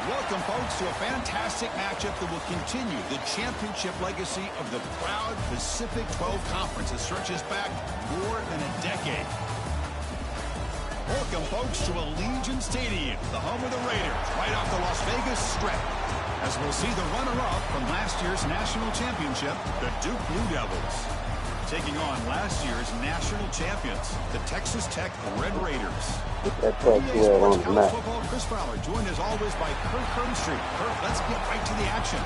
Welcome, folks, to a fantastic matchup that will continue the championship legacy of the proud Pacific 12 Conference that stretches back more than a decade. Welcome, folks, to Allegiant Stadium, the home of the Raiders, right off the Las Vegas Strip, as we'll see the runner-up from last year's national championship, the Duke Blue Devils, taking on last year's national champions, the Texas Tech Red Raiders. That NBA Sports College Football, Chris Fowler, joined as always by Kirk Hermstreet. Kirk, let's get right to the action.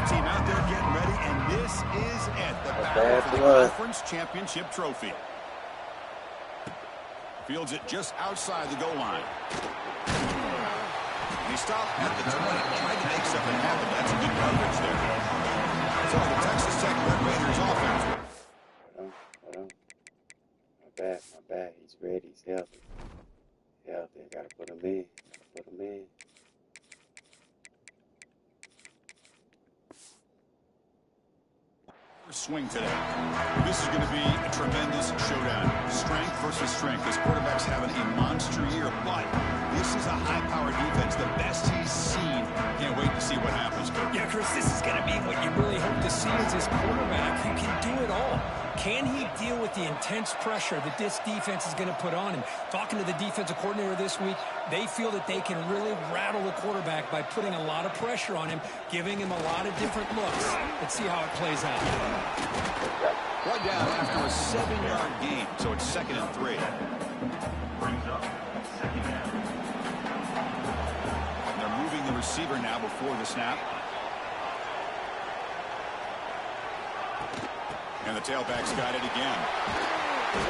Team out there getting ready, and this is it, the battle for the Conference Championship trophy. Fields it just outside the goal line. And he stopped at the 20, trying to make something happen. That's a good coverage there. So the Texas Tech Red Raiders offense. Hold on. My bad. He's ready. He's healthy. Gotta put him in. Swing today. This is going to be a tremendous showdown. Strength versus strength. This quarterback's having a monster year, but this is a high-powered defense, the best he's seen. Can't wait to see what happens, Kirk. Yeah, Chris, this is going to be what you really hope to see as his quarterback who can do it all. Can he deal with the intense pressure that this defense is going to put on him? Talking to the defensive coordinator this week, they feel that they can really rattle the quarterback by putting a lot of pressure on him, giving him a lot of different looks. Let's see how it plays out. One down after a 7-yard gain, so it's 2nd and 3. And they're moving the receiver now before the snap. And the tailback's got it again.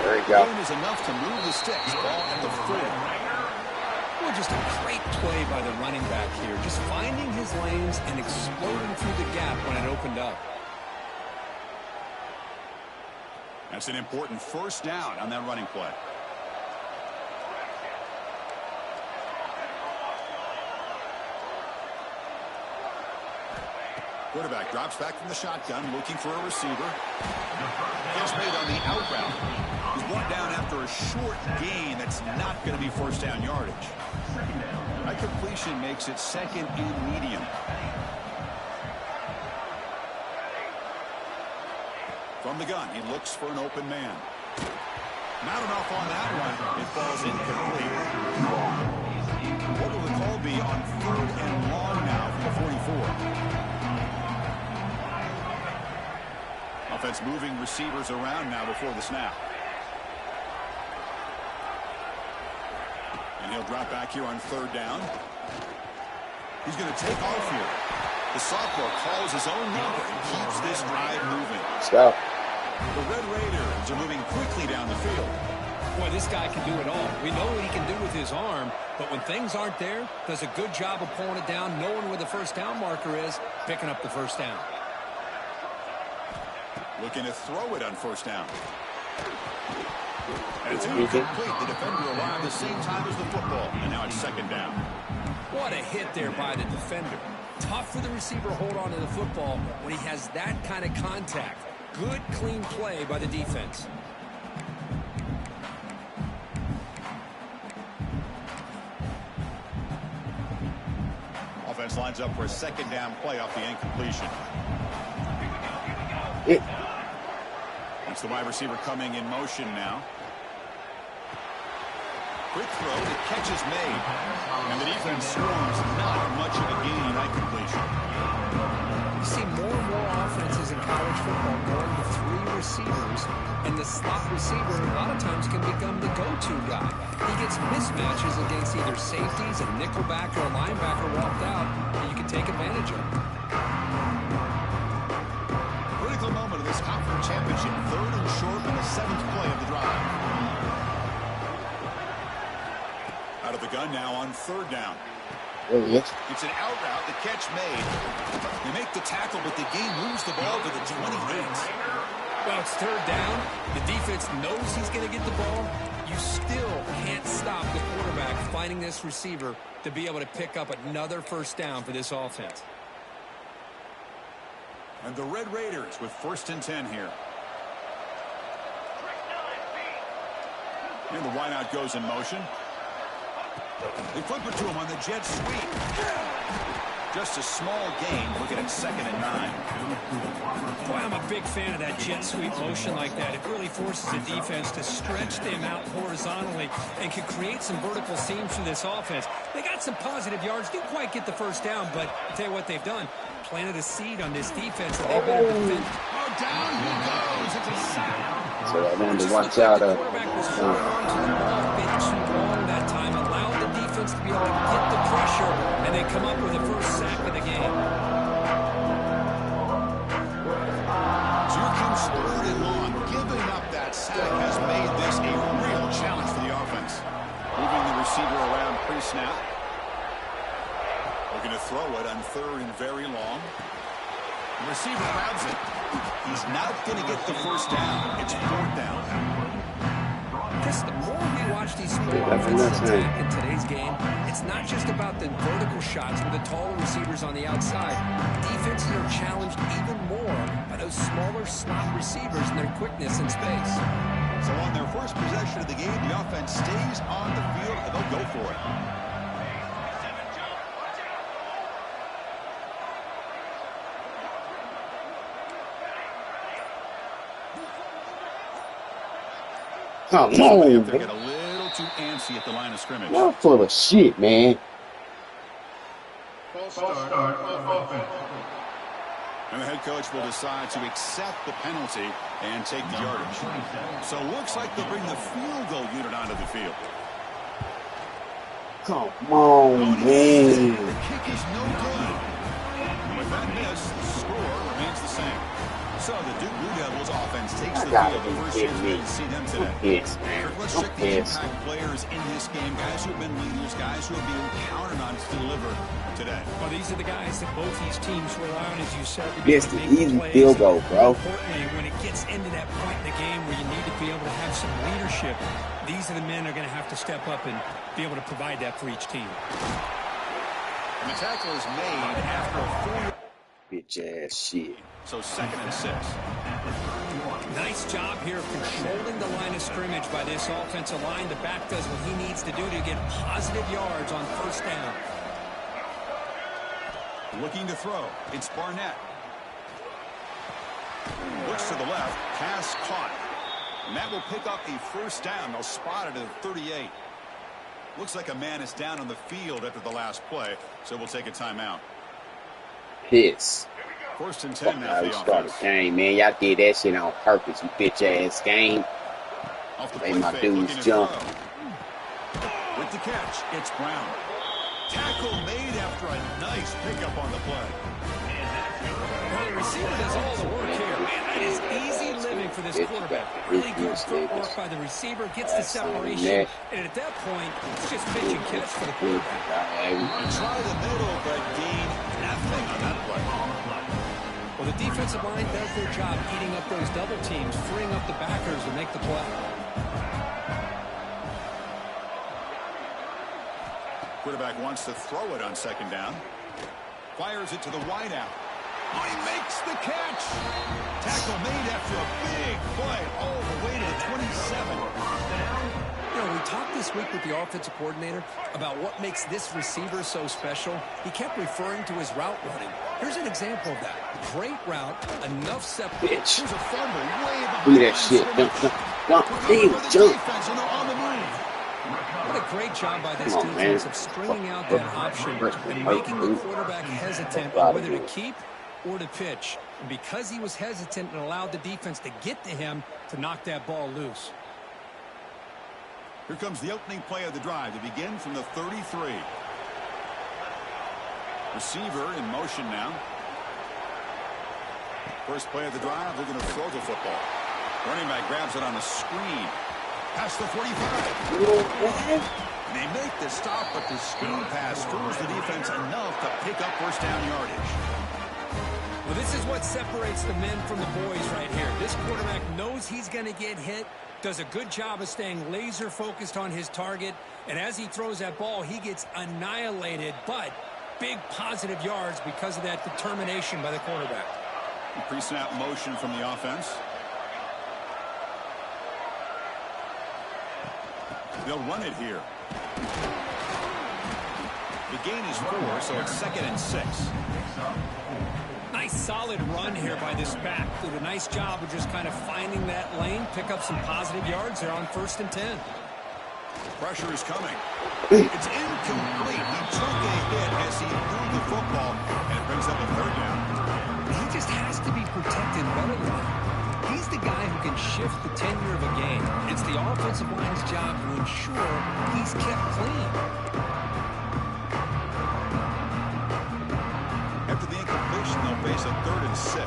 There you go. Gain is enough to move the sticks. Ball at the 4. Well, just a great play by the running back here. Just finding his lanes and exploding through the gap when it opened up. That's an important first down on that running play. Quarterback drops back from the shotgun, looking for a receiver. Catch made on the out route. He's brought down after a short gain that's not going to be first down yardage. That completion makes it 2nd and medium. From the gun, he looks for an open man. Mounted off on that one. It falls incomplete. What will the call be on 3rd and long now from the 44? Offense moving receivers around now before the snap. And he'll drop back here on 3rd down. He's going to take off here. The sophomore calls his own number and keeps this drive moving. Stop. The Red Raiders are moving quickly down the field. Boy, this guy can do it all. We know what he can do with his arm, but when things aren't there, does a good job of pulling it down, knowing where the first down marker is, picking up the first down. Looking to throw it on 1st down. And it's incomplete. The defender arrived the same time as the football, and now it's 2nd down. What a hit there by the defender. Tough for the receiver to hold on to the football when he has that kind of contact. Good, clean play by the defense. Offense lines up for a 2nd down play off the incompletion. It's the wide receiver coming in motion now. Quick throw, the catch is made. And the defense swarms, not much of a gain on that completion. You see more and more offenses in college football going to 3 receivers, and the slot receiver a lot of times can become the go-to guy. He gets mismatches against either safeties, a nickelback, or a linebacker walked out, and you can take advantage of it. Critical moment of this conference championship. 3rd and short on the 7th play of the drive. Out of the gun now on 3rd down. It's an out route. The catch made. They make the tackle, but the game moves the ball to the 28. Well, it's third down. The defense knows he's going to get the ball. You still can't stop the quarterback finding this receiver to be able to pick up another first down for this offense. And the Red Raiders with 1st and 10 here. And the wideout goes in motion. They flip it to him on the jet sweep. Just a small gain. Looking at 2nd and 9. Boy, I'm a big fan of that jet sweep motion like that. It really forces the defense to stretch them out horizontally and can create some vertical seams for this offense. They got some positive yards. Didn't quite get the first down, but I'll tell you what they've done. Planted a seed on this defense that they've been defending. Oh, down he goes. It's a sack. So I wanted to watch out. The quarterback was holding on to the ball a bit too long that time, allowed the defense to be able to get the pressure, and they come up with the first sack of the game. Here comes 3rd and long. Giving up that sack has made this a real challenge for the offense. Moving the receiver around pre-snap. Looking to throw it on 3rd and very long. The receiver grabs it. He's not going to get the first down. It's 4th down. Chris, the more we watch these offenses attack in today's game, it's not just about the vertical shots with the taller receivers on the outside. Defenses are challenged even more by those smaller slot receivers and their quickness in space. So on their first possession of the game, the offense stays on the field and they'll go for it. Come on, They're man. getting a little too antsy at the line of scrimmage. Y'all full of shit, man. And the head coach will decide to accept the penalty and take the yardage. So it looks like they'll bring the field goal unit onto the field. Come on, man. The kick is no good. And with that miss, the score remains the same. So the Duke Blue Devils offense takes the field. The first chance we didn't see them today. Yes, man. Let's check the impact players in this game. Guys who have been leaders, guys who are being counted on to deliver today. Well, these are the guys that both these teams rely on, as you said. Yes, the easy field goal, bro. Importantly, when it gets into that point in the game where you need to be able to have some leadership, these are the men that are going to have to step up and be able to provide that for each team. And the tackle is made after a 4. Bitch ass shit. So 2nd and 6. Nice job here of controlling the line of scrimmage by this offensive line. The back does what he needs to do to get positive yards on first down. Looking to throw. It's Barnett. Looks to the left. Pass caught. And that will pick up a first down. They'll spot it at 38. Looks like a man is down on the field after the last play, so we'll take a timeout. Piss. 1st and 10 now for the Started offense. game, man. Y'all did that shit on purpose, you bitch ass game. Off the Made play my fake, dudes looking to jump. throw. With the catch, it's Brown. Tackle made after a nice pickup on the play. Well, the receiver does all the work here. Man, that is easy living for this quarterback. Really good footwork by the receiver, gets the separation, and at that point, it's just pitch and catch for the quarterback. Try the middle, but gain nothing on that play. Well, the defensive line does their job eating up those double teams, freeing up the backers to make the play. Quarterback wants to throw it on 2nd down. Fires it to the wideout. Oh, he makes the catch. Tackle made after a big play all the way to the 27. You know, we talked this week with the offensive coordinator about what makes this receiver so special. He kept referring to his route running. Here's an example of that. Great route, enough separation. Bitch. Here's a fumble way behind. Do that shit. Jump. Damn, jump. And they're on the move. What a great job by this defense of stringing out that option and making the quarterback hesitant on whether to keep or to pitch. And because he was hesitant and allowed the defense to get to him to knock that ball loose. Here comes the opening play of the drive to begin from the 33. Receiver in motion now. First play of the drive, they're going to throw the football. Running back grabs it on the screen. Past the 45. They make the stop, but the screen pass fools the defense enough to pick up first down yardage. Well, this is what separates the men from the boys right here. This quarterback knows he's going to get hit, does a good job of staying laser focused on his target, and as he throws that ball, he gets annihilated, but big positive yards because of that determination by the quarterback. Pre-snap motion from the offense. They'll run it here. The gain is 4, so it's 2nd and 6. Nice solid run here by this back. Did a nice job of just kind of finding that lane, pick up some positive yards there on 1st and 10. Pressure is coming. It's incomplete. He took a hit as he threw the football, and it brings up a 3rd down. He just has to be protected better than that. He's the guy who can shift the tenure of a game. It's the offensive line's job to ensure he's kept clean. After the incompletion, they'll face a 3rd and 6.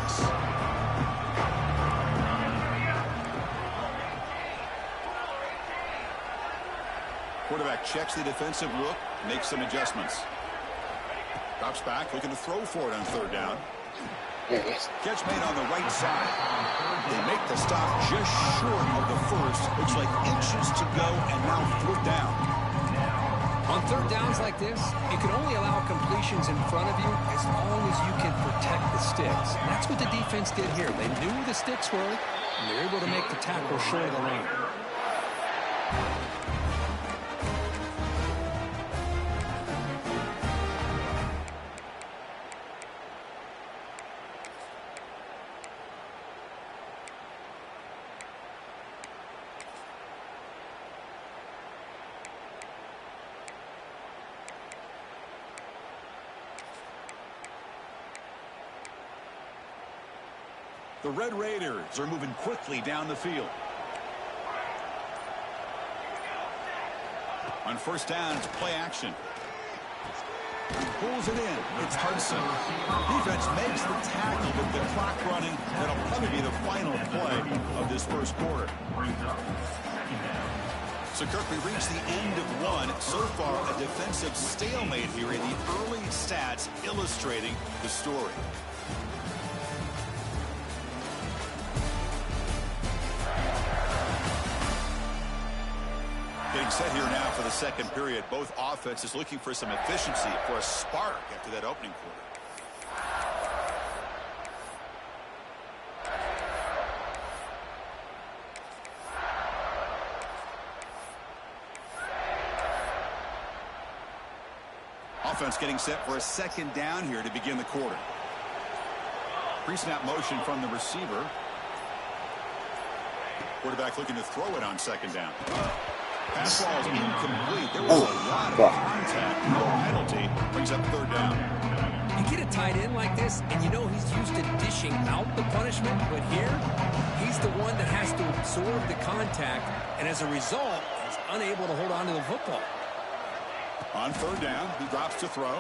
Quarterback checks the defensive look, makes some adjustments. Drops back, looking to throw for it on 3rd down. Catch made on the right side. They make the stop just short of the first. Looks like inches to go, and now 4th down. On 3rd downs like this, you can only allow completions in front of you as long as you can protect the sticks. And that's what the defense did here. They knew the sticks were, and they were able to make the tackle short of the lane. The Red Raiders are moving quickly down the field. On 1st down, it's play action. He pulls it in. It's Hudson. Defense makes the tackle with the clock running. That'll probably be the final play of this first quarter. So, Kirk, we reached the end of one. So far, a defensive stalemate here in the early stats illustrating the story. Getting set here now for the 2nd period. Both offenses looking for some efficiency, for a spark after that opening quarter. Offense getting set for a 2nd down here to begin the quarter. Pre-snap motion from the receiver. Quarterback looking to throw it on 2nd down. Pass ball is incomplete. There was a lot of contact. No penalty. Brings up 3rd down. You get a tight end like this, and you know he's used to dishing out the punishment, but here, he's the one that has to absorb the contact, and as a result, he's unable to hold on to the football. On 3rd down, he drops to throw.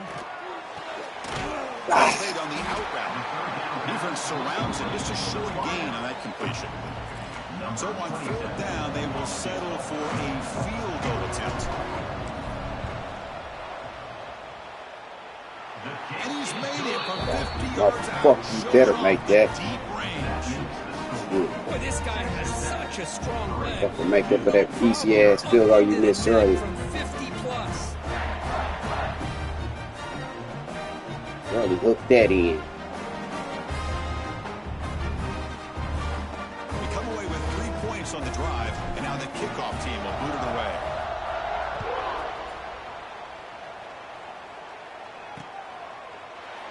Played on the out route. Defense surrounds him. Just a short gain on that completion. So on 4th down, they will settle for a field goal attempt. And he's made it from 50 yards out. Fuck, you better make that. Deep range. Boy, this guy has such a strong leg. Have to make up for that easy ass field goal you missed earlier. From 50 plus. Really hook that in. On the drive, and now the kickoff team will boot it away.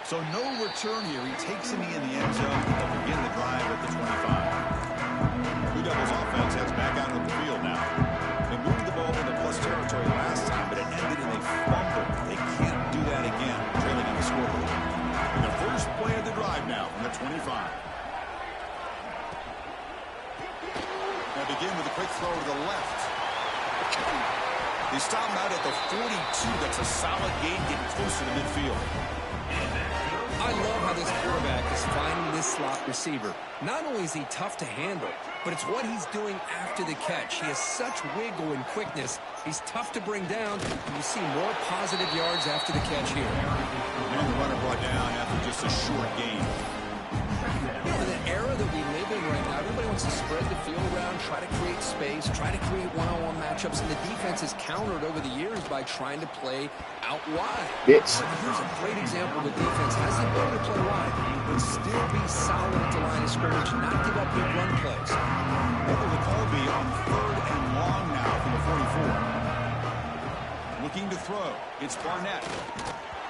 So no return here. He takes him in the end zone to begin the drive at the 25. Blue Devils offense heads back out of the field now. They moved the ball into plus territory last time, but it ended in a fumble. They can't do that again, trailing on the scoreboard. And the first play of the drive now from the 25. Begin with a quick throw to the left. They stop him out at the 42. That's a solid gain, getting closer to midfield. I I love how this quarterback is finding this slot receiver. Not only is he tough to handle, but it's what he's doing after the catch. He has such wiggle and quickness. He's tough to bring down, and you see more positive yards after the catch here. And the runner brought down after just a short gain. You know, in the era that we live in right now, everybody wants to spread the field around, try to create space, try to create one-on-one matchups, and the defense has countered over the years by trying to play out wide. Bitch. Here's a great example of the defense has the ability to play wide, but still be solid at the line of scrimmage, not give up big run plays. What will the call be on 3rd and long now from the 44? Looking to throw. It's Barnett.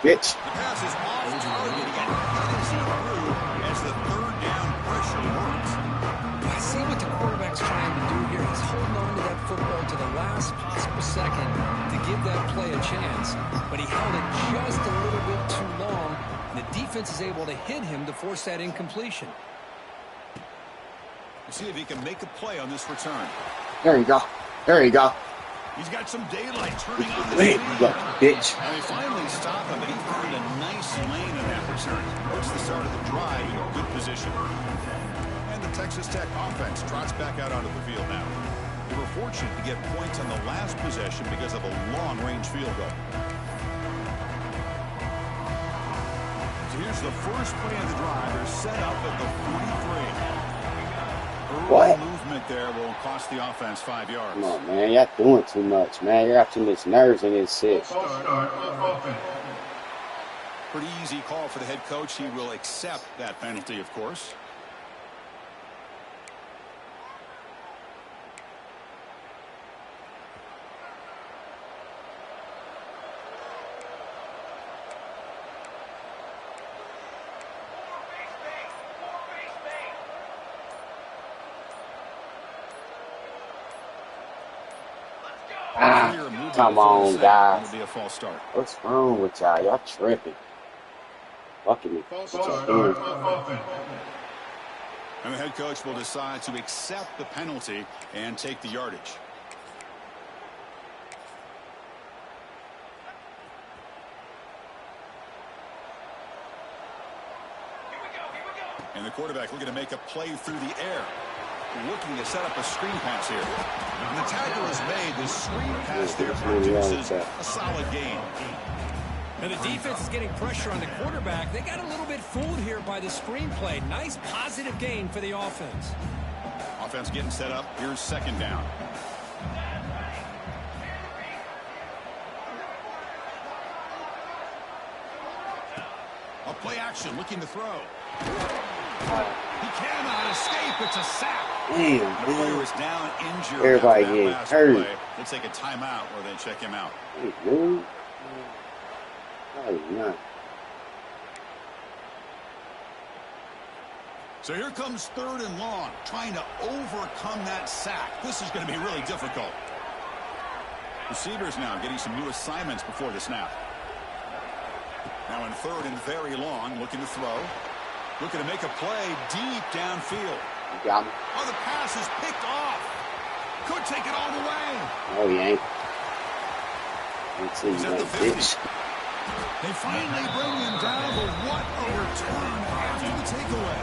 Bitch. The pass is off target. He got see through as the 3rd down pressure works. I see what the quarterback's trying to do here. He's holding on to that football to the last possible second to give that play a chance, but he held it just a little bit too long, and the defense is able to hit him to force that incompletion. We'll see if he can make a play on this return. There you go. There you go. He's got some daylight turning on the Wait, speed. look, bitch. And they finally stop him, but he found a nice lane in that return. Puts the start of the drive in a good position. And the Texas Tech offense trots back out onto the field now. They were fortunate to get points on the last possession because of a long-range field goal. So here's the first play of the drive. They're set up at the 43. Early movement there will cost the offense 5 yards. Come on, man. Y'all doing too much, man. You got too much nerves in this shit. Pretty easy call for the head coach. He will accept that penalty, of course. Come on, guys. Be a false start. What's wrong with y'all? Y'all tripping. Fucking me. And the head coach will decide to accept the penalty and take the yardage. And the quarterback looking to make a play through the air. Looking to set up a screen pass here. And the tackle is made. The screen pass there produces a solid gain. Now the defense is getting pressure on the quarterback. They got a little bit fooled here by the screen play. Nice positive gain for the offense. Offense getting set up. Here's 2nd down. A play action looking to throw. He cannot escape. It's a sack. Damn, the player is down injured. Everybody getting hurt. They'll take a timeout or they check him out. Hey, dude. Not. So here comes 3rd and long, trying to overcome that sack. This is going to be really difficult. Receivers now getting some new assignments before the snap. Now in 3rd and very long, looking to throw. Looking to make a play deep downfield. You got me. Oh, the pass is picked off. Could take it all the way. Oh, he ain't. Let's see, He's at the 50. bitch. They finally bring him down, but what a return after the takeaway.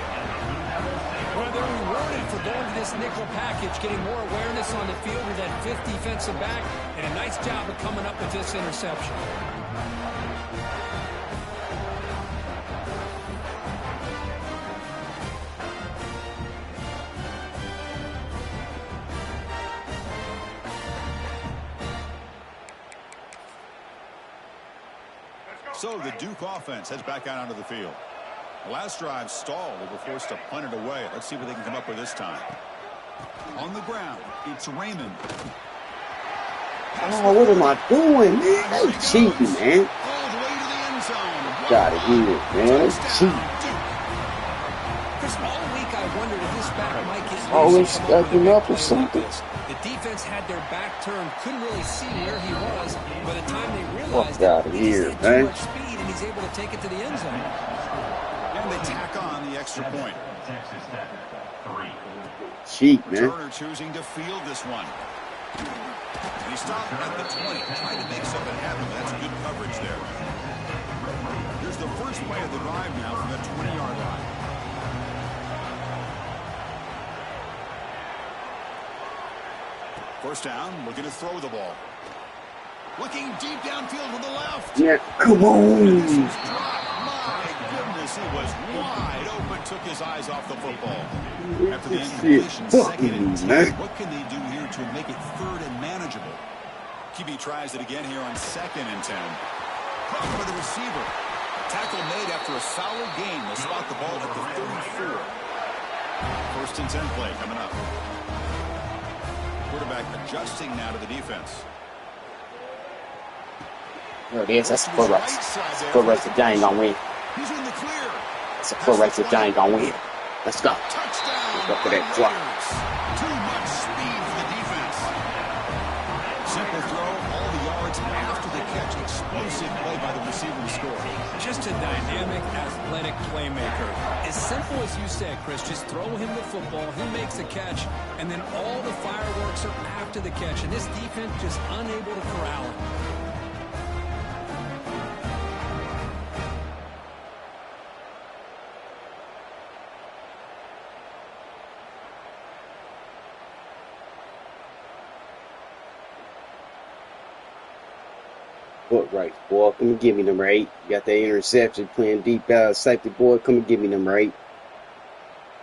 Well, they're rewarded for going to this nickel package, getting more awareness on the field with that 5th defensive back, and a nice job of coming up with this interception. So the Duke offense heads back out onto the field. The last drive stalled. They were forced to punt it away. Let's see what they can come up with this time. On the ground, it's Raymond. Oh, what am I doing, man? They cheating, man. All the way to the end zone. Got it here, man. They cheating. Chris, all week I wondered if this back might get Always stepping up or something. The defense had their back turned, couldn't really see where he was. By the time they realized out it, of he here, just had too man. much speed, and he's able to take it to the end zone. And they tack on the extra point. Cheat, man. Turner choosing to field this one. And he stopped at the 20, trying to make something happen, but that's good coverage there. Here's the first play of the drive now from the 20-yard line. First down, looking to throw the ball. Looking deep downfield to the left. Yeah, come on. And this is dropped. My goodness, he was wide open, took his eyes off the football. After the incompletion, second and 10, what can they do here to make it third and manageable? QB tries it again here on second and 10. Caught by the receiver. Tackle made after a solid gain. They'll spot the ball at the 34. First and 10 play coming up. Quarterback adjusting now to the defense. There it is. That's the foot race. It's a foot race that Jane gonna win. He's in the clear. It's a foot race that Jane gonna win. Let's go. Touchdown. Let's go for that drop. Too much speed for the defense. Simple throw, all the yards after the catch. Explosive play by the receiver to score. Just a dynamic, athletic playmaker. As simple as you said, Chris, just throw him the football, he makes the catch, and then all the fireworks are after the catch. And this defense just unable to corral him. Foot race, boy. Come and give me number 8. You got that interception playing deep safety, boy. Come and give me number 8.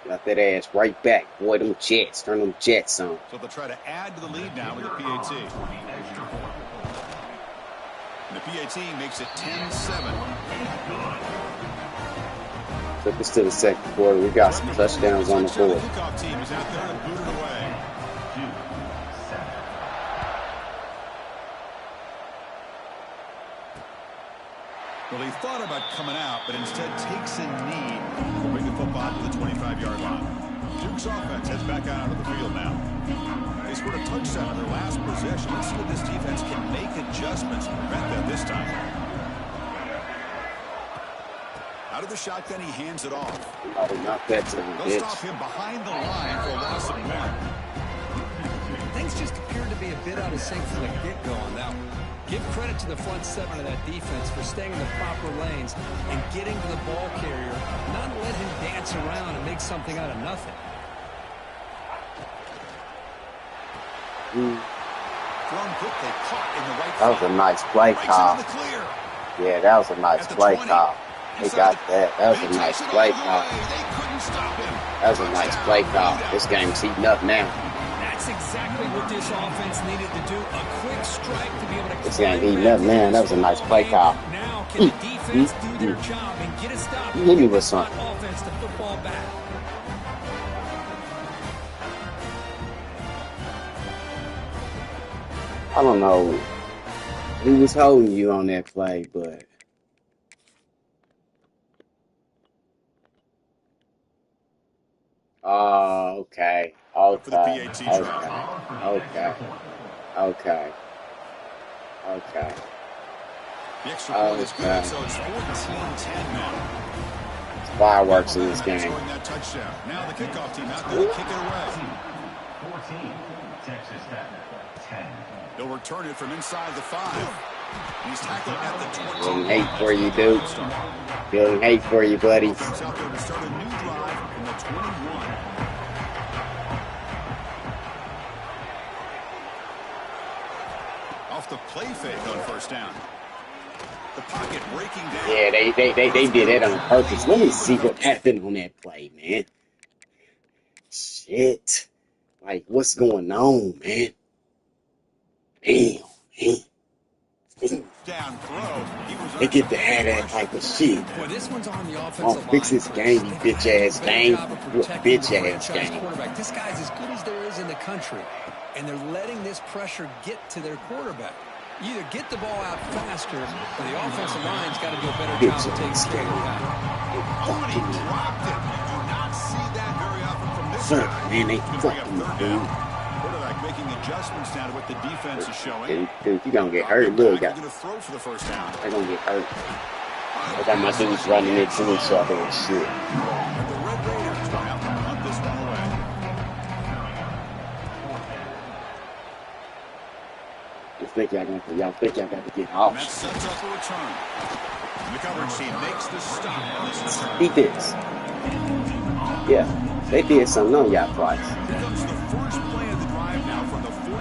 Got that ass right back, boy. Them jets. Turn them jets on. So they'll try to add to the lead now with the PAT. And the PAT makes it 10-7. Took us to the second quarter. We got some touchdowns on the board. The kickoff team is out there and booted away. Well, he thought about coming out, but instead takes a knee to bring the football to the 25-yard line. Duke's offense heads back out onto the field now. They scored a touchdown on their last possession. Let's see if this defense can make adjustments to prevent that this time. Out of the shotgun, he hands it off. Oh, not that to the They'll stop him behind the line for a loss of 1. Things just appeared to be a bit out of sync from the get-go on that one. Give credit to the front 7 of that defense for staying in the proper lanes and getting to the ball carrier, not let him dance around and make something out of nothing. Thrown quickly, caught in the right That was a nice play call. Yeah, that was a nice play call. They got that. That was a nice play call. That was a nice play call. This game's heating up now. That's exactly what this offense needed to do. A quick strike to be able to. This game heating up, man. That was a nice play call. Now can the defense do their job and get a stop? You hit me with something. Offense to football back. I don't know who was holding you on that play, but oh, okay. Okay. The extra point is good, so it's 14-10 now. It's fireworks in this game. Scoring that touchdown. Now the kickoff team out there to kick it away. 14, Texas Tech, 10. They'll return it from inside the 5. He's tackled at the 20. Feeling hate for you, dude. Feeling hate for you, buddy. Comes out there to start a new drive from the 21. Off the play fake on first down. The pocket breaking down. Yeah, they did that on purpose. Let me see what happened on that play, man. Shit. Like, what's going on, man? Damn, man. Down throw. They get to have that type of shit. Boy, this one's on the offensive I'll fix this game, you bitch-ass game. You a bitch-ass game. This guy's as good as there is in the country, and they're letting this pressure get to their quarterback. You either get the ball out faster, or the offensive line's got to do a better job of taking care of the guy. He dropped it. You do not see that very often from this Sir, guy. man, they fucking dude. Quarterback making adjustments now to what the defense is showing. Dude, you gonna get hurt. Look, They're going to throw for the first down. they're gonna get hurt. I got my dudes running into each other and shit. And the Red Raiders will have to punt this one away. think y'all got to get off. And that sets up a return. And the coverage team makes the stop on this return. Defense. Yeah, they did something on y'all twice. Here comes the first play of the drive now from the 44.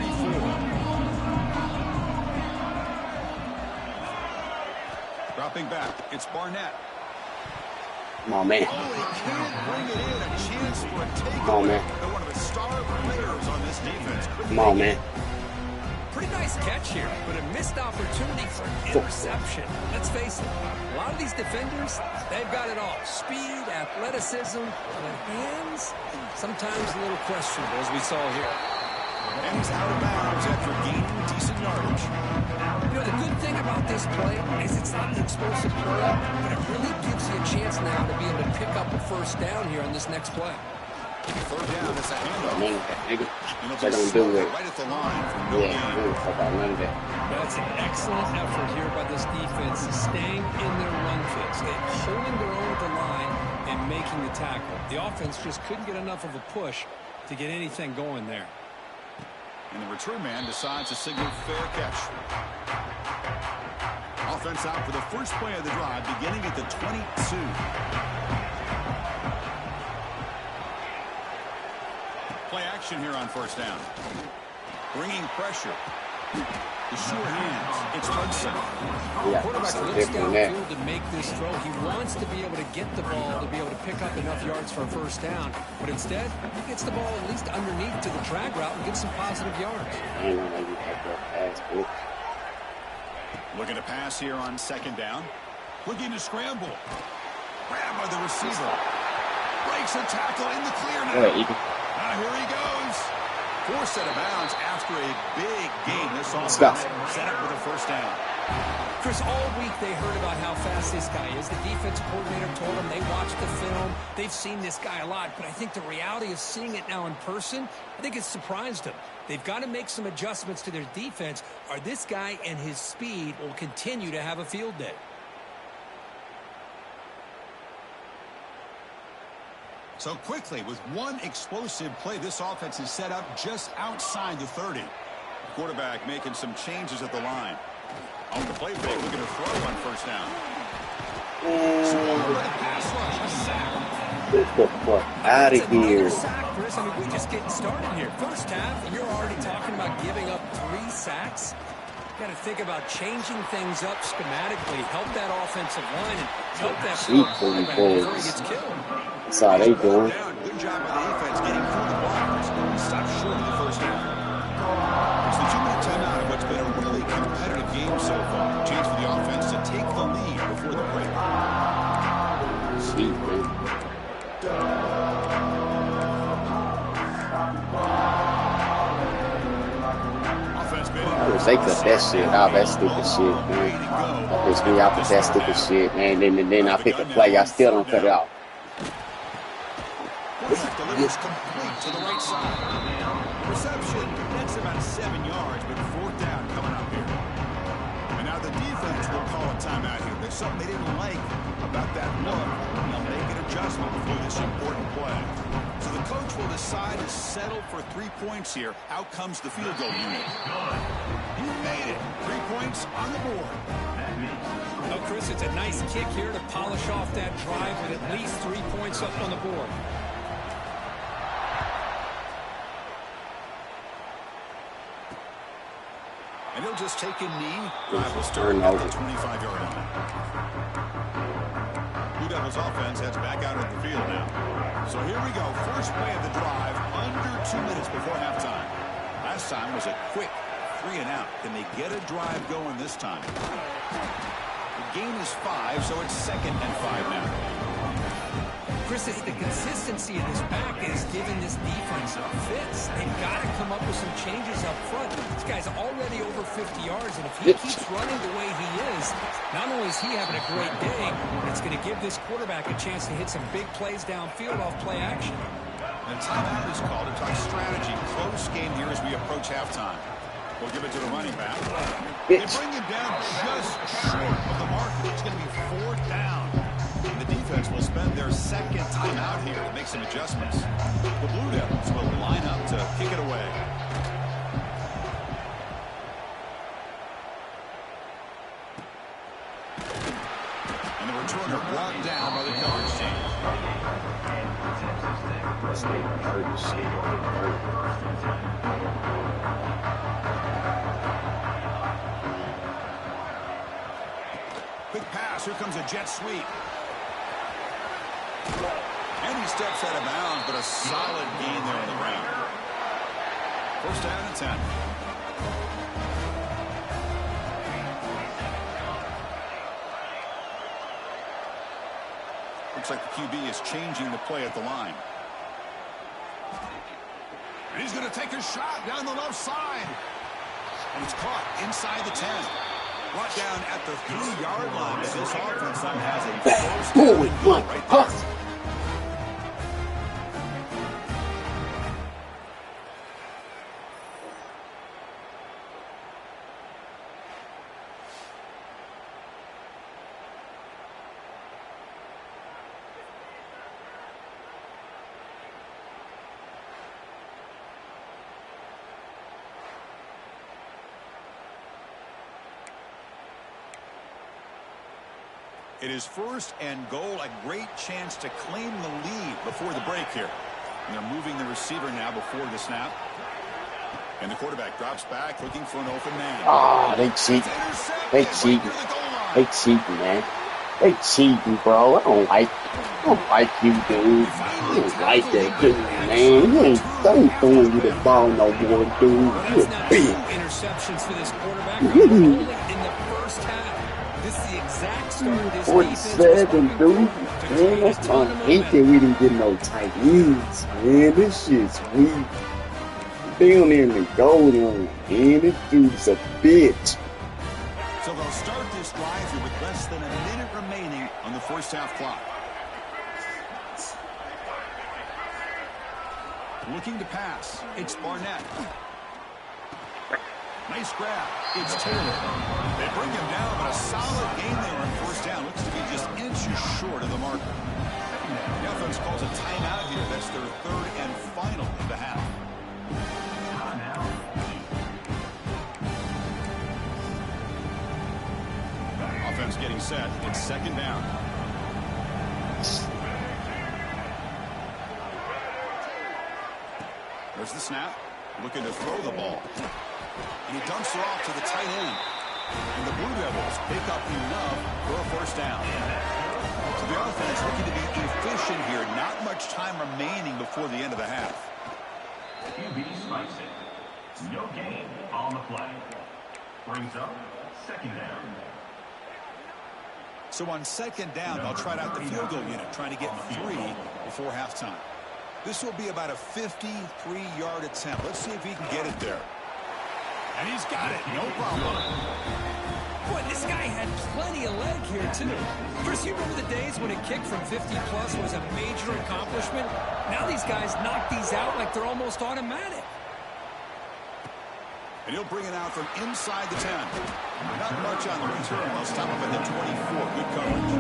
Dropping back, it's Barnett. Come on, man. Oh, he can't bring it in. A chance for a takeaway. Come on, man. They're one of the star players on this defense. Come on, man. Pretty nice catch here, but a missed opportunity for an interception. Let's face it, a lot of these defenders, they've got it all. Speed, athleticism, but hands, sometimes a little questionable, as we saw here. And he's out of bounds after gaining decent yardage. You know, the good thing about this play is it's not an explosive play, but it really gives you a chance now to be able to pick up a first down here on this next play. Third down, it's a handoff. They're going to do it. Right at the line from Yeah, I don't talk about none of that. That's an excellent effort here by this defense, staying in their run fits, holding their own at the line and making the tackle. The offense just couldn't get enough of a push to get anything going there. And the return man decides to signal fair catch. Offense out for the first play of the drive, beginning at the 22. Play action here on first down. Bringing pressure. The sure hands. It's Hudson. Yeah, Quarterback something looks different there. downfield to make this throw. He wants to be able to get the ball to be able to pick up enough yards for a first down. But instead, he gets the ball at least underneath to the drag route and gets some positive yards. Looking to pass here on second down. Looking to scramble. Grabbed by the receiver. Breaks a tackle in the clear now. Here he goes. Forced out of bounds after a big game this offense. Set up with a first down. Chris, all week they heard about how fast this guy is. The defensive coordinator told them they watched the film. They've seen this guy a lot. But I think the reality of seeing it now in person, I think it's surprised them. They've got to make some adjustments to their defense, or this guy and his speed will continue to have a field day. So quickly, with one explosive play, this offense is set up just outside the 30. Quarterback making some changes at the line. On the play fake, looking to throw on first down. Get the fuck out of here. Sack, Chris. I mean, we're just getting started here. First half, and you're already talking about giving up 3 sacks. Got to think about changing things up schematically, help that offensive line, and help that quarterback before he gets killed. That's all they doing. Good job by the defense getting through the blockers. Stop short of the first down. It's the 2-minute timeout of what's been a really competitive game so far. Chance for the offense to take the lead before the break. Sweet, man. They cut that shit out, that stupid shit, man. That pissed me off with that stupid shit, man. Then I pick a play, I still don't cut it off. Delivers complete to the right side. Reception, that's about 7 yards, but 4th down coming up here. And now the defense will call a timeout here. There's something they didn't like about that look. They'll make an adjustment for this important play. So the coach will decide to settle for 3 points here. Out comes the field goal unit. He made it. 3 points on the board. Oh, Chris, it's a nice kick here to polish off that drive with at least 3 points up on the board. And he'll just take a knee. Drive will start at the 25-yard line. Blue Devils offense heads back out of the field now. So here we go. First play of the drive under 2 minutes before halftime. Last time was a quick 3 and out. Can they get a drive going this time? The game is 5, so it's 2nd and 5 now. Chris, it's the consistency of this back that is giving this defense fits. They've got to come up with some changes up front. This guy's already over 50 yards, and if he keeps running the way he is, not only is he having a great day, but it's going to give this quarterback a chance to hit some big plays downfield off play action. And timeout is called to talk strategy. Close game here as we approach halftime. We'll give it to the running back. They bring him down just short of the mark. It's going to be 4th down. And the defense will spend their 2nd timeout here to make some adjustments. The Blue Devils will line up to kick it away. returner brought down by the coverage team. Quick pass. Here comes a jet sweep. And he steps out of bounds, but a solid gain there on the ground. First down and 10. Looks like the QB is changing the play at the line. And he's going to take a shot down the left side. And it's caught inside the 10. Brought down at the 3-yard line. This offense now has a first down and goal right there. It is first and goal, a great chance to claim the lead before the break here. And they're moving the receiver now before the snap. And the quarterback drops back looking for an open man. Oh, they cheating. They cheating. They cheating, man. They cheating, bro. I don't like you, dude. I don't like that dude, man. You ain't throwing you the ball no more, dude. You're big. Interceptions for this quarterback. Only in the first half. This is the exact start of this 47, dude. Man, that's on 8 that we didn't get no tight ends. Man, this shit's weak. They don't even go on, man. This dude's a bitch. So they'll start this drive here with less than a minute remaining on the first half clock. Looking to pass. It's Barnett. Nice grab. It's Taylor. They bring him down, but a solid gain there on first down. Looks to be just inches short of the marker. The offense calls a timeout here. That's their third and final of the half. Offense getting set. It's second down. There's the snap. Looking to throw the ball. And he dumps it off to the tight end. And the Blue Devils pick up enough for a first down. So the offense looking to be efficient here. Not much time remaining before the end of the half. QB spikes it. No gain on the play. Brings up second down. So on second down, they'll try out the field goal unit, trying to get 3 before halftime. This will be about a 53-yard attempt. Let's see if he can get it there. And he's got it. No problem. Boy, this guy had plenty of leg here, too. Chris, you remember the days when a kick from 50-plus was a major accomplishment? Now these guys knock these out like they're almost automatic. And he'll bring it out from inside the 10. Not much on the return. They'll stop him at the 24. Good coverage.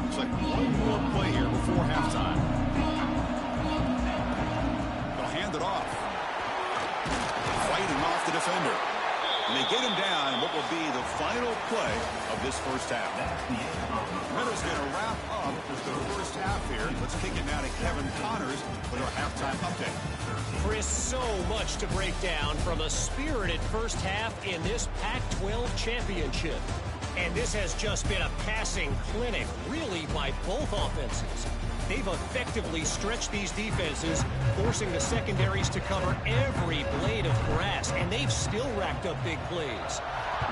Looks like one more play here before halftime. They'll hand it off. Fighting off the defender. And they get him down in what will be the final play of this first half. Ritter's going to wrap up with the first half here. Let's kick it now to Kevin Connors with our halftime update. Chris, so much to break down from a spirited first half in this Pac-12 championship. And this has just been a passing clinic, really, by both offenses. They've effectively stretched these defenses, forcing the secondaries to cover every blade of grass, and they've still racked up big plays.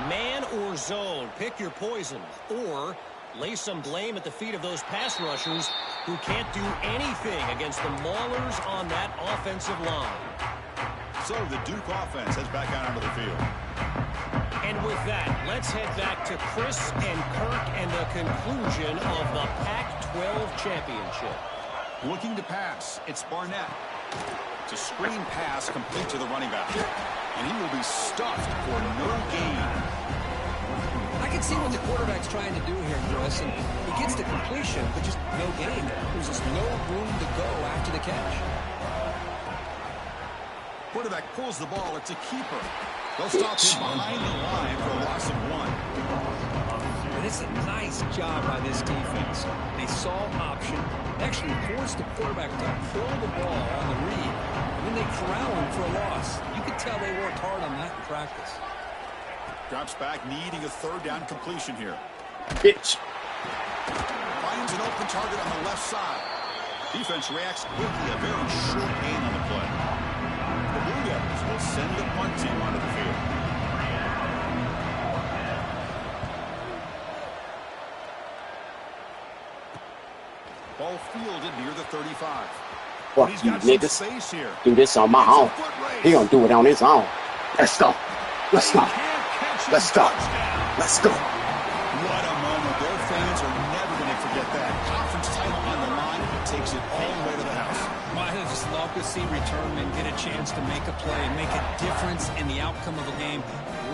Man or zone, pick your poison, or lay some blame at the feet of those pass rushers who can't do anything against the maulers on that offensive line. So the Duke offense heads back out onto the field. And with that, let's head back to Chris and Kirk and the conclusion of the Pac-12 championship. Looking to pass, it's Barnett. It's a screen pass complete to the running back. And he will be stuffed for no gain. I can see what the quarterback's trying to do here, Chris, and he gets the completion, but just no gain. There's just no room to go after the catch. Quarterback pulls the ball. It's a keeper. They'll stop him behind the line for a loss of 1. And it's a nice job by this defense. They saw option, actually forced the quarterback to pull the ball on the read, and then they corral him for a loss. You could tell they worked hard on that in practice. Drops back, needing a 3rd down completion here. Bitch. Finds an open target on the left side. Defense reacts quickly, a very short gain on the play. The Blue Devils will send the punt team onto the field. Ball fielded near the 35. Fuck He's you, got some niggas. space here. Do this on my own. He gonna do it on his own. Let's go. Let's go. Let's go. Let's go. What a moment. Their fans are never going to forget that. Conference title on the line. It takes it all the way to the house. Might have just loved to see returnmen get a chance to make a play and make a difference in the outcome of a game,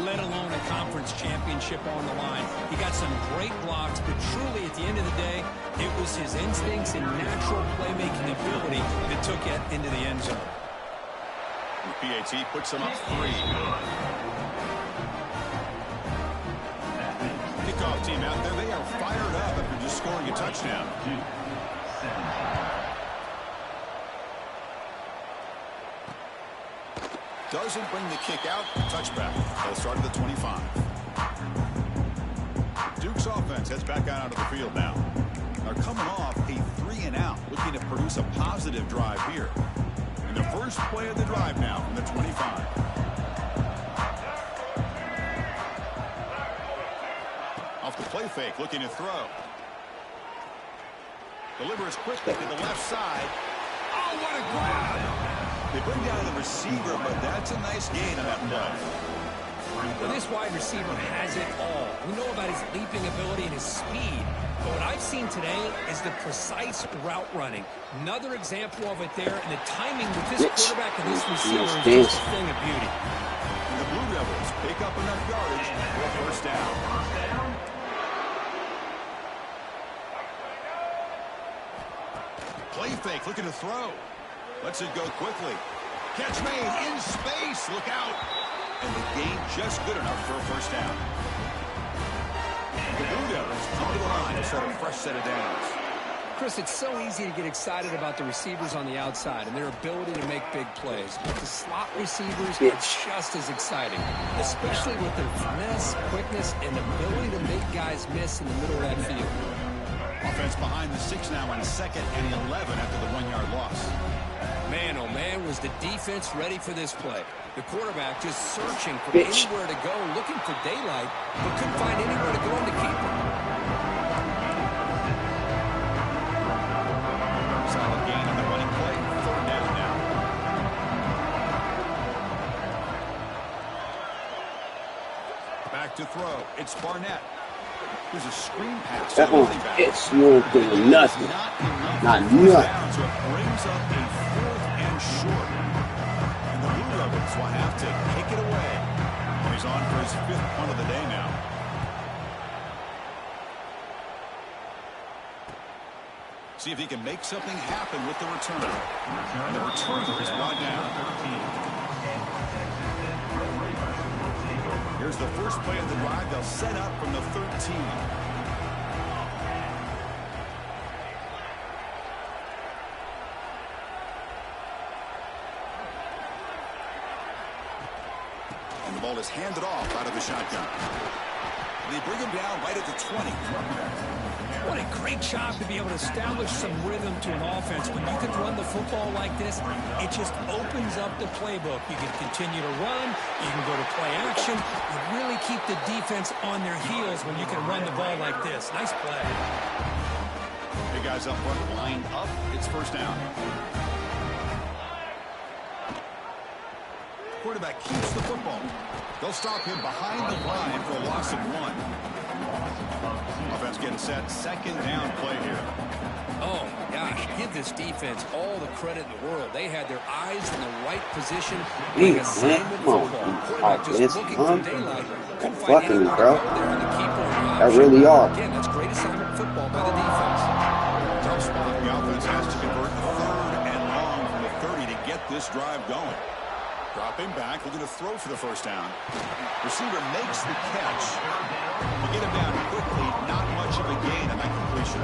let alone a conference championship on the line. He got some great blocks, but truly at the end of the day, it was his instincts and natural playmaking ability that took it into the end zone. The PAT puts him up 3. Kickoff team out there, they are fired up after just scoring a touchdown. Doesn't bring the kick out. Touchback. They'll start at the 25. Duke's offense heads back out onto the field now. They're coming off a 3-and-out, looking to produce a positive drive here. And the first play of the drive now from the 25. Off the play fake, looking to throw. Delivers quickly to the left side. Oh, what a grab! They bring down the receiver, but that's a nice gain on that play. Well, this wide receiver has it all. We know about his leaping ability and his speed. But what I've seen today is the precise route running. Another example of it there, and the timing with this quarterback and this receiver is just a thing of beauty. And the Blue Devils pick up enough yardage for a 1st down. Play fake, looking to throw. Lets it go quickly. Catch made in space. Look out. And the gain just good enough for a 1st down. The Blue Devils come to the line to set a fresh set of downs. Chris, it's so easy to get excited about the receivers on the outside and their ability to make big plays. But the slot receivers are just as exciting, especially with their finesse, quickness, and ability to make guys miss in the middle of that field. Offense behind the 6 now on 2nd and 11 after the 1-yard loss. Man, oh man, was the defense ready for this play. The quarterback just searching for anywhere to go, looking for daylight, but couldn't find anywhere to go in the keeper. Solid gain on the running play. 3rd down now. Back to throw. It's Barnett. There's a screen pass. That one hits. You ain't doing nothing. Not nothing. So it brings up a 4th and short. And the Blue Devils will have to kick it away. And he's on for his 5th punt of the day now. See if he can make something happen with the return. And the returner is brought down. Here's the first play of the drive. They'll set up from the 13. And the ball is handed off out of the shotgun. They bring him down right at the 20. What a great job to be able to establish some rhythm to an offense. When you can run the football like this, it just opens up the playbook. You can continue to run. You can go to play action. You really keep the defense on their heels when you can run the ball like this. Nice play. Big guys up front lined up. It's 1st down. Quarterback keeps the football. They'll stop him behind the line for a loss of 1. Offense getting set. 2nd down play here. Oh, my gosh. Give this defense all the credit in the world. They had their eyes in the right position. Like assignment football. Quarterback just looking for daylight. Couldn't find any there on the keeper. I really are. Again, that's great assignment football by the defense. Tough spot. The offense has to convert 3rd and long from the 30 to get this drive going. Dropping back, looking to throw for the first down. Receiver makes the catch. To get him down quickly, not much of a gain on that completion.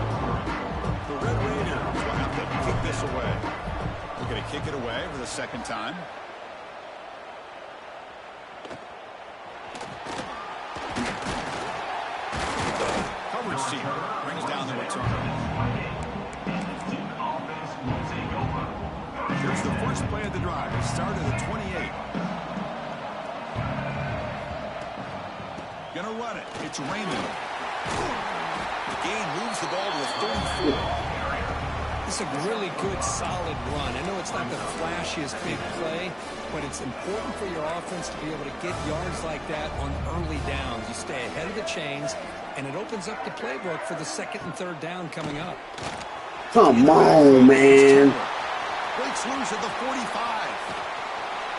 The Red Raiders will have to kick this away. They're going to kick it away for the second time. Coverage team brings down the return. Here's the first play of the drive. It started at 28. Gonna run it. It's Raymond. The gain moves the ball to the 34. It's a really good, solid run. I know it's not the flashiest big play, but it's important for your offense to be able to get yards like that on early downs. You stay ahead of the chains, and it opens up the playbook for the second and third down coming up. Come on, man. Breaks loose at the 45.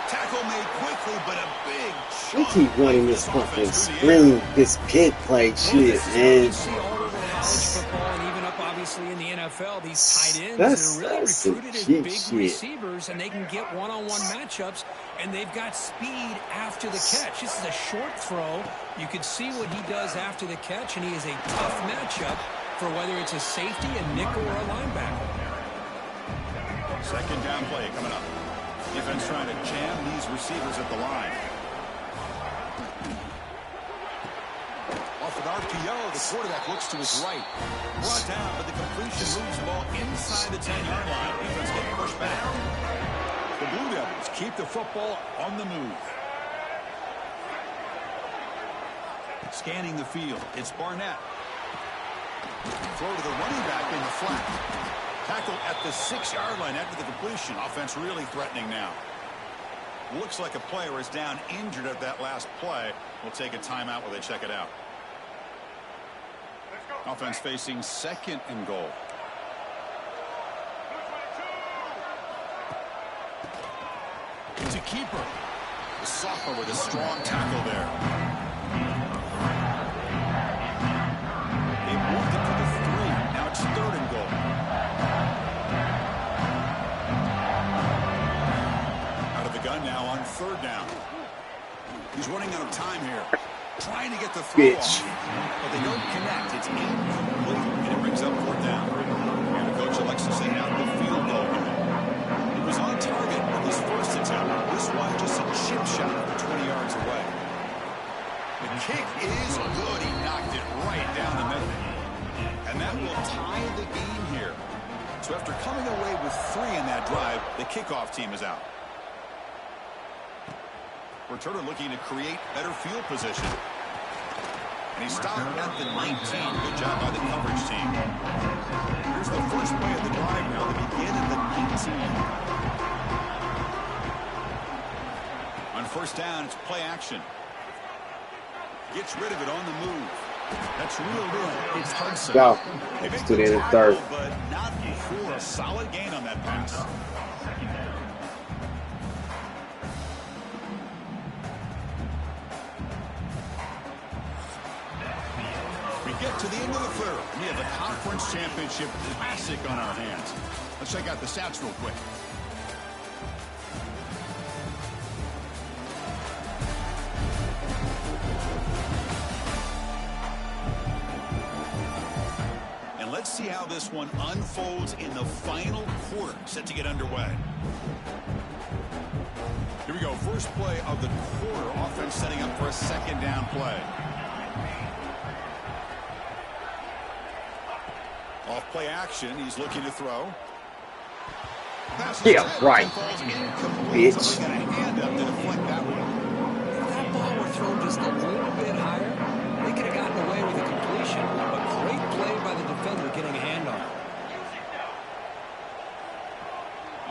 Tackle made quickly, but a big shot. We keep running this fucking screen, this pig play shit, man. Football and even up obviously in the NFL, these tight ends are really recruited as big receivers, and they can get one-on-one matchups, and they've got speed after the catch. This is a short throw. You can see what he does after the catch, and he is a tough matchup for whether it's a safety, a nickel, or a linebacker. Second down play coming up. Defense trying to jam these receivers at the line. Off an RPO, the quarterback looks to his right. Brought down, but the completion moves the ball inside the 10-yard line. Defense getting pushed back. The Blue Devils keep the football on the move. Scanning the field. It's Barnett. Throw to the running back in the flat. Tackle at the 6-yard line after the completion. Offense really threatening now. Looks like a player is down injured at that last play. We'll take a timeout while they check it out. Offense facing second and goal. It's a keeper. The sophomore with a strong tackle there. They moved it to the 3. Now it's third and goal. Out of the gun now on third down. He's running out of time here. Trying to get the throw off, but they don't connect. It's incomplete, and it brings up fourth down. And the coach elects to send out the field goal. It was on target with his first attempt. This one just a chip shot 20 yards away. The kick is good. He knocked it right down the middle. And that will tie the game here. So after coming away with 3 in that drive, the kickoff team is out. Returner looking to create better field position. And he stopped at the 19. Good job by the coverage team. Here's the first play of the drive now. They begin at the 19. On first down, it's play action. Gets rid of it on the move. That's reeled in. It's Hudson. Go. They make To the the third. tackle, but not before a solid gain on that pass. Get to the end of the third. We have a conference championship classic on our hands. Let's check out the stats real quick. And let's see how this one unfolds in the final quarter, set to get underway. Here we go. First play of the quarter. Offense setting up for a second down play. Off play action, he's looking to throw. Yeah, right, bitch. Got a hand up to deflect that one. If that ball were thrown just a little bit higher, they could have gotten away with a completion. A great play by the defender getting a hand on it.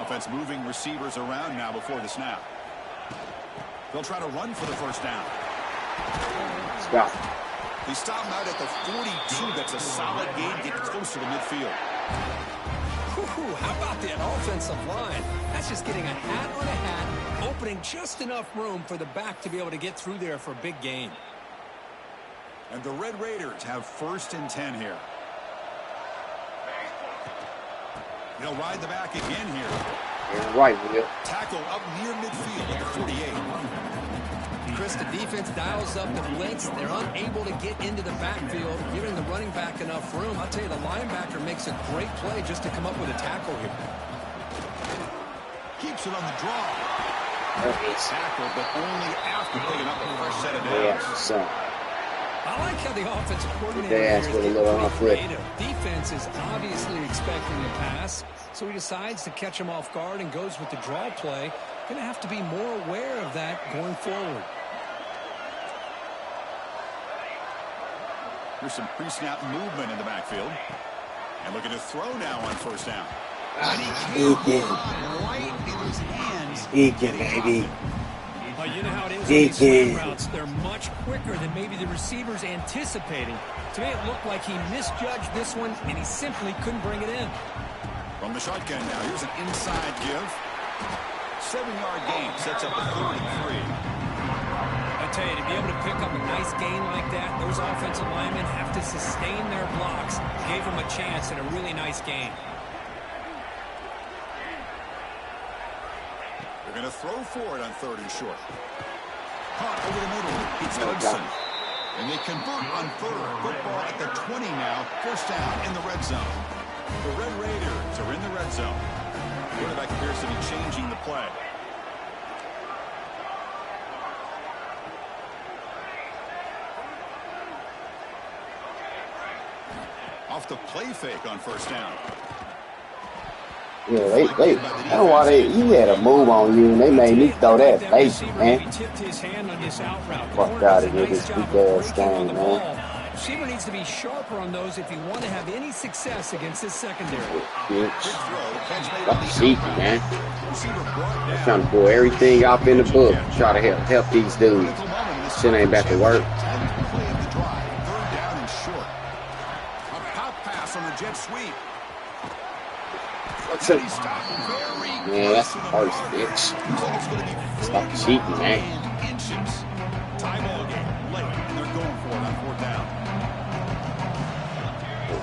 Offense moving receivers around now before the snap. They'll try to run for the first down. Stop. They stop him out at the 42. That's a solid gain. Get closer to midfield. Whew, how about that offensive line? That's just getting a hat on a hat, opening just enough room for the back to be able to get through there for a big gain. And the Red Raiders have first and 10 here. They'll ride the back again here. You're right, Will. Tackle up near midfield at the 48. Chris, the defense dials up the blitz. They're unable to get into the backfield, giving the running back enough room. I'll tell you, the linebacker makes a great play just to come up with a tackle here. Keeps it on the draw. Tackle, but only after picking up a fresh set of downs. Yeah, so. I like how the offensive coordinator is is getting pretty creative. Defense is obviously expecting the pass, so he decides to catch him off guard and goes with the draw play. Going to have to be more aware of that going forward. Here's some pre-snap movement in the backfield. And looking to throw now on first down. Eakin. Right in his hands. Eakin, baby. Well, you know how it is on these slant routes. They're much quicker than maybe the receiver's anticipating. To me, it looked like he misjudged this one, and he simply couldn't bring it in. From the shotgun now, here's an inside give. 7-yard gain sets up a 33. I tell you, to be able to pick up a nice gain like that, those offensive linemen have to sustain their blocks. Gave them a chance and a really nice gain. They're going to throw for it on 3rd and short. Caught over the middle. It's Hudson. And they convert on 3rd. Football at the 20 now. First down in the red zone. The Red Raiders are in the red zone. Quarterback appears to be changing the play. Off the play fake on first down. Yeah, they that's why he had a move on you, and they made me throw that face, man. Fuck out of here, this weak ass game, man. Receiver needs to be sharper on those if you want to have any success against this secondary. Stop cheating, man. I'm trying to pull everything off in the book, try to help these dudes. Shit ain't back to work. Jet sweep. Man, that's the first, bitch. Stop cheating, man. Tie ball game late. They're going for it on 4th down.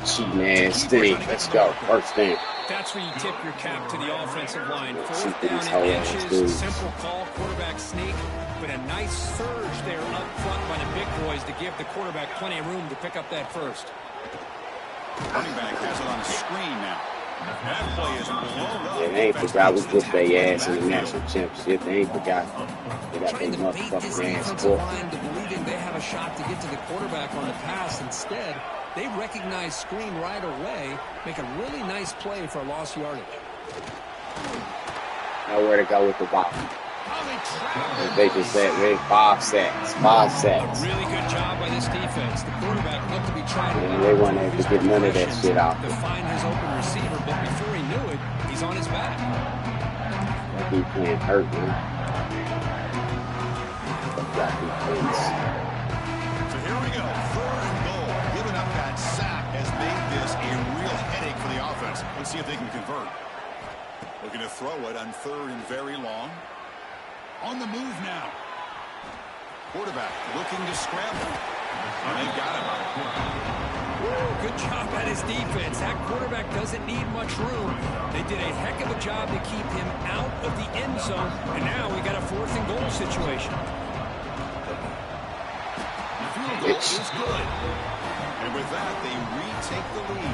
Cheating ass thing. Let's go. First thing. That's where you tip your cap to the offensive line. 4th down in inches. Simple call, quarterback sneak, but a nice surge there up front by the big boys to give the quarterback plenty of room to pick up that first. Running back has it on a screen now. That play is blown up. Yeah, they ain't forgot we put their ass in the national championship. They ain't forgot. They got their motherfucking ass for. Line to believing they have a shot to get to the quarterback on the pass. Instead, they recognize screen right away, make a really nice play for a lost yardage. Nowhere to go with the ball. They just said, hey, 5 sacks. 5 sacks. A really good job by this defense. The quarterback looked to be trying to... They weren't able to get none of that shit out. To find his open receiver, but before he knew it, he's on his back. He playing hurt, man. So here we go. 3rd and goal. Giving up that sack has made this a real headache for the offense. Let's see if they can convert. Looking to throw it on 3rd and very long. On the move now. Quarterback looking to scramble. And they got him. Good job by his defense. That quarterback doesn't need much room. They did a heck of a job to keep him out of the end zone. And now we got a 4th and goal situation. The field goal is good. And with that, they retake the lead.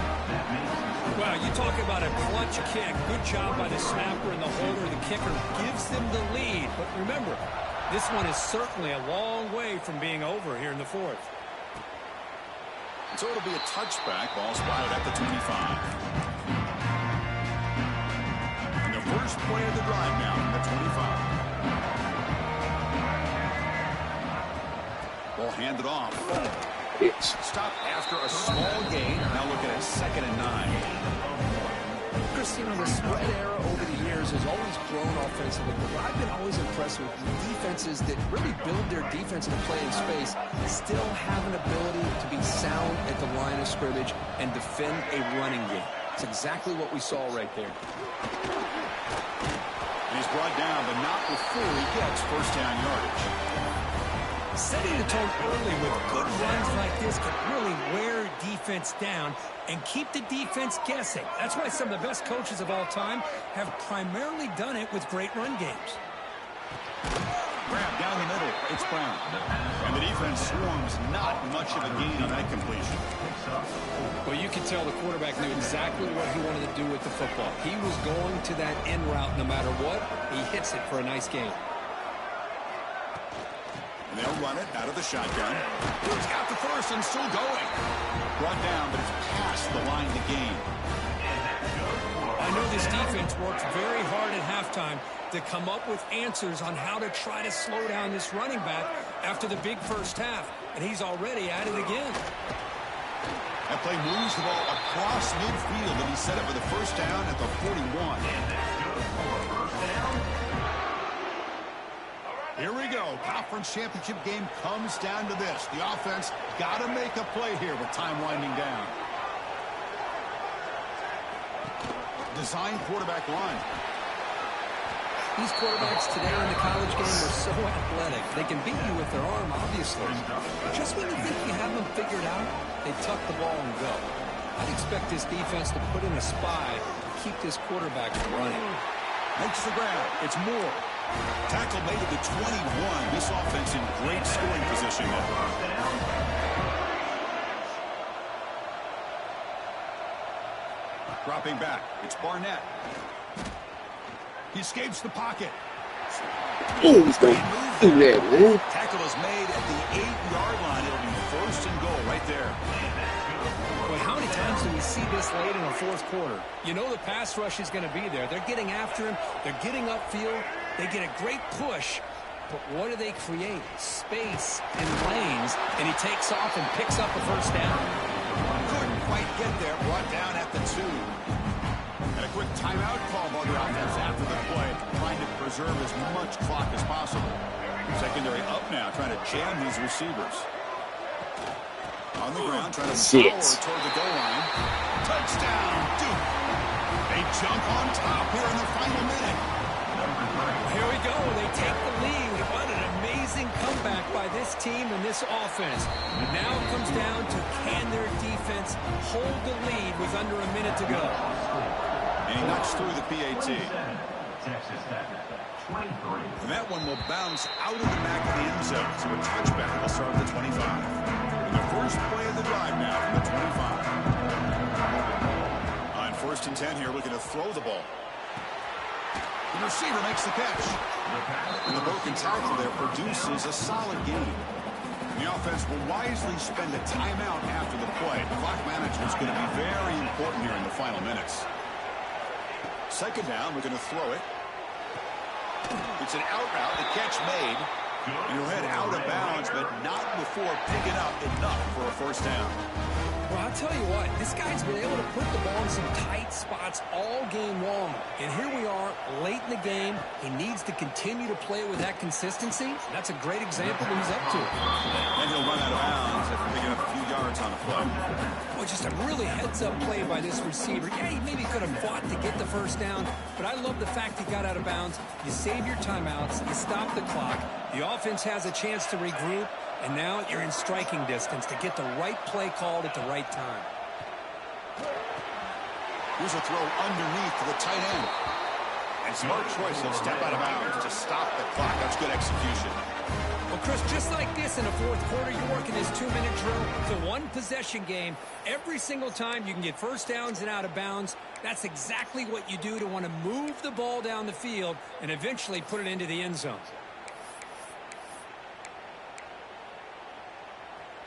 Well, you talk about a clutch kick. Good job by the snapper and the holder. The kicker gives them the lead. But remember, this one is certainly a long way from being over here in the 4th. So it'll be a touchback. Ball spotted at the 25. And the first play of the drive now from the 25. Ball handed off. Stop after a small gain. Now looking at 2nd and 9. Chris, you know, the spread era over the years has always grown offensively, but what I've been always impressed with defenses that really build their defensive play in space still have an ability to be sound at the line of scrimmage and defend a running game. It's exactly what we saw right there. And he's brought down, but not before he gets first down yardage. Setting the tone early with good runs like this can really wear defense down and keep the defense guessing. That's why some of the best coaches of all time have primarily done it with great run games. Grab down the middle. It's Brown. And the defense swarms not much of a gain on that completion. Well, you can tell the quarterback knew exactly what he wanted to do with the football. He was going to that end route no matter what. He hits it for a nice gain. And they'll run it out of the shotgun. He's got the first and still going. Brought down, but it's past the line to gain. I know this defense worked very hard at halftime to come up with answers on how to try to slow down this running back after the big first half, and he's already at it again. That play moves the ball across midfield, and he set it for the first down at the 41. Here we go. Conference championship game comes down to this. The offense got to make a play here with time winding down. Design quarterback run. These quarterbacks today in the college game are so athletic. They can beat you with their arm, obviously. Just when you think you have them figured out, they tuck the ball and go. I'd expect this defense to put in a spy to keep this quarterback from running. Makes the grab. It's Moore. Tackle made at the 21. This offense in great scoring position now. Dropping back. It's Barnett. He escapes the pocket. Oh, he's going through there, man. Tackle is made at the 8-yard line. It'll be first and goal right there. Boy, how many times do we see this late in the fourth quarter? You know the pass rush is going to be there. They're getting after him. They're getting upfield. They get a great push. But what do they create? Space and lanes. And he takes off and picks up a first down. Couldn't quite get there. Brought down at the 2. And a quick timeout call by the offense after the play, trying to preserve as much clock as possible. Secondary up now, trying to jam these receivers. On the ground, trying to power toward the goal line. Touchdown, Duke. They jump on top here in the final minute. Here we go. They take the lead. What an amazing comeback by this team and this offense. Now it comes down to can their defense hold the lead with under a minute to go. And he knocks through the PAT. And that one will bounce out of the back of the end zone. So a touchback will start at the 25. And the first play of the drive now from the 25. On 1st and 10 here, looking to throw the ball. The receiver makes the catch. And the broken tackle there produces a solid gain. The offense will wisely spend a timeout after the play. Clock management is going to be very important here in the final minutes. Second down, we're going to throw it. It's an out route, the catch made. And he'll head out of bounds, but not before picking up enough for a first down. Well, I'll tell you what, this guy's been able to put the ball in some tight spots all game long. And here we are, late in the game. He needs to continue to play with that consistency. That's a great example that he's up to. And he'll run out of bounds after picking up a few yards on the play. Well, just a really heads-up play by this receiver. Yeah, he maybe could have fought to get the first down, but I love the fact he got out of bounds. You save your timeouts, you stop the clock. The offense has a chance to regroup, and now you're in striking distance to get the right play called at the right time. Here's a throw underneath to the tight end. And smart choice. He'll step out of bounds to stop the clock. That's good execution. Well, Chris, just like this in the fourth quarter, you're working this 2-minute drill. It's a one-possession game. Every single time you can get first downs and out of bounds, that's exactly what you do to want to move the ball down the field and eventually put it into the end zone.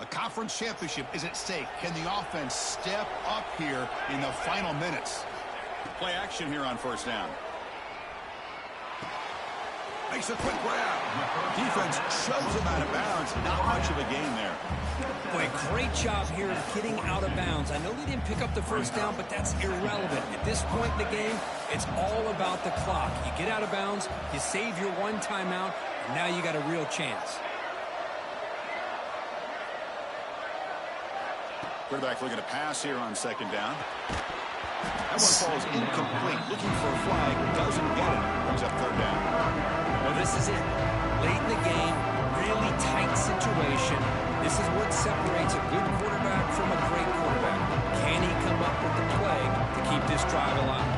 A conference championship is at stake. Can the offense step up here in the final minutes? Play action here on first down. Makes a quick grab. Defense shoves him out of bounds. Not much of a gain there. Boy, great job here of getting out of bounds. I know they didn't pick up the first down, but that's irrelevant. At this point in the game, it's all about the clock. You get out of bounds, you save your one timeout, and now you got a real chance. Quarterback looking to pass here on second down. That one falls incomplete. Looking for a flag. Doesn't get it. Brings up third down. Well, this is it. Late in the game, really a tight situation. This is what separates a good quarterback from a great quarterback. Can he come up with the play to keep this drive alive?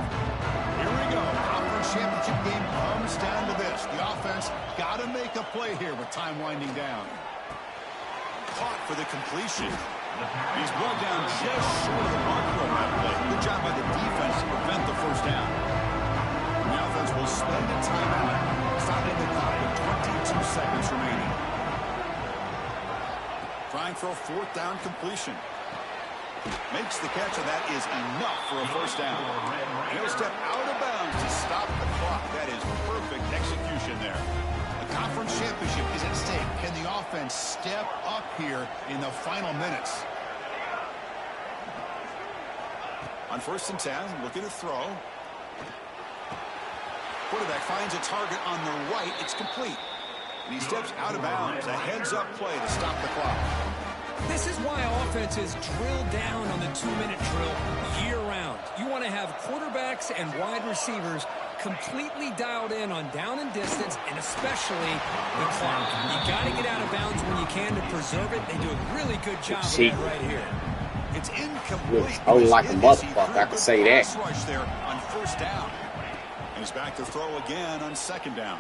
Here we go. Conference championship game comes down to this. The offense got to make a play here with time winding down. Caught for the completion. He's brought down just short of the marker on that play. Good job by the defense to prevent the first down. And the offense will spend a timeout, stopping the clock with 22 seconds remaining. Trying for a fourth down completion. Makes the catch, and that is enough for a first down. And he'll step out of bounds to stop the clock. That is perfect execution there. The conference championship is at stake. Can the offense step up here in the final minutes? On 1st and 10, looking to throw. Quarterback finds a target on the right. It's complete. And he steps out of bounds. A heads-up play to stop the clock. This is why offenses drill down on the 2-minute drill year-round. You want to have quarterbacks and wide receivers completely dialed in on down and distance, and especially the clock. You got to get out of bounds when you can to preserve it. They do a really good job of that right here. It's incomplete. Oh, like a motherfucker, I can say that. Rush there on 1st down. And he's back to throw again on 2nd down.